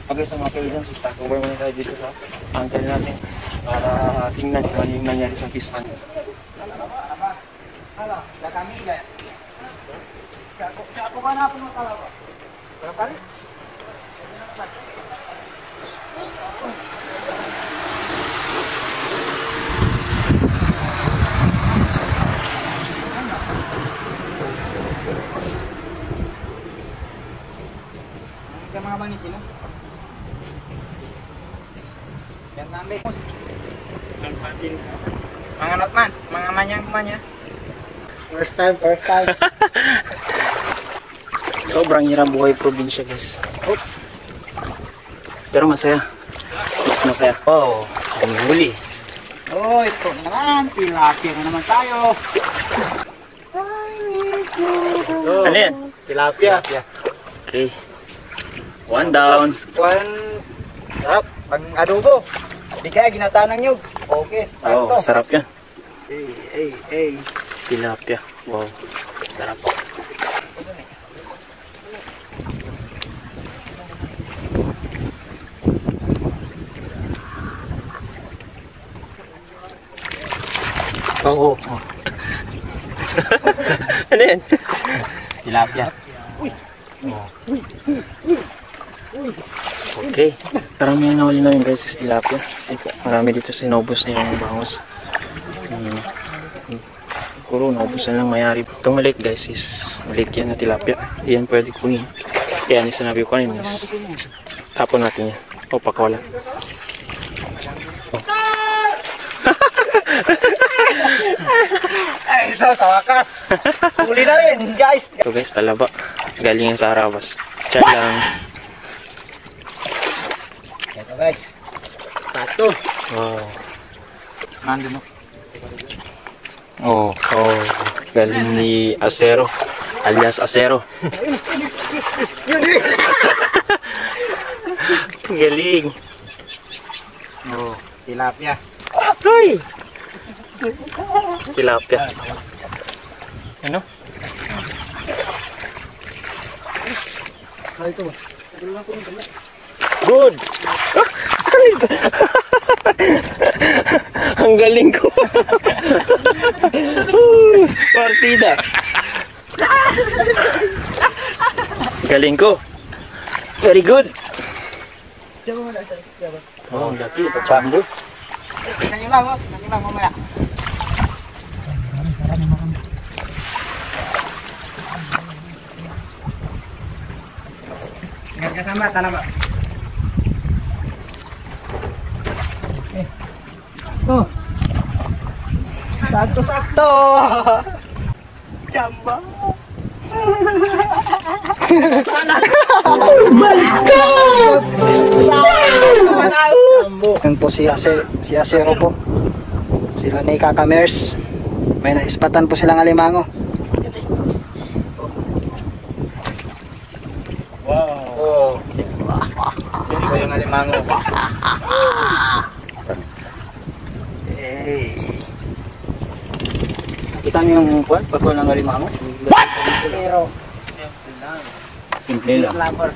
Okay, sa mga kaibigan, so start over muna tayo dito sa angle natin para tingnan kung ano yung nangyari sa fish hunt. Hala, dah kami dah. Aku kan apa masalah, Pak? Berapa kali? Kita mga bang sino? Yang ngambil. Mga notman, mga manyang kumanya. First time. Sobrang hirap buhay probinsya, guys. Pero masaya. Mas masaya. Oh, ang huli. Oh, ito naman. Tilapia na naman tayo. Ano yan? Tilapia. Okay. One down. Sarap. Pag adobo. Di kaya ginataan ng nyug. Okay. Oh, sarap yan. Hey. Tilapia. Wow. Sarap. Oh. Ano yan? Tilapia. Okay. Parang may nahuli na yung guys is tilapia. Kasi marami dito sinubos na yung bangos. Siguro naubos na lang mayari. Itong maliit guys is maliit yan na tilapia. Yan pwede kunin. Kaya yung sinabi ko kanina is tapon natin yan. O pakawala. Ay, ito sa wakas. Huli na rin, guys. Ito guys, talaba. Galing yan sa Arabas. Diyan lang. Ito guys. Satu. Wow. Nandun mo. Oh. Galing ni Acero. Alias Acero. Galing. Oh, tilapia. Hoy! Tilapia. Ano? Ito ba? Good! Ang galing ko. Partida. Galing ko. Very good. Oh, laki. Pagpambo. Tingnan nyo lang, mamaya. Ingat kasama, talaba. Oh. Sakto. Jamba. Oh my God! Yan po si Acero po. Sila ni Kakamers. May naispatan po silang alimango. Wow. Oh. Ito yung alimango. Hey. Kita niyo yung pagkuhan ng alimango? Zero. Simple lang. Lover.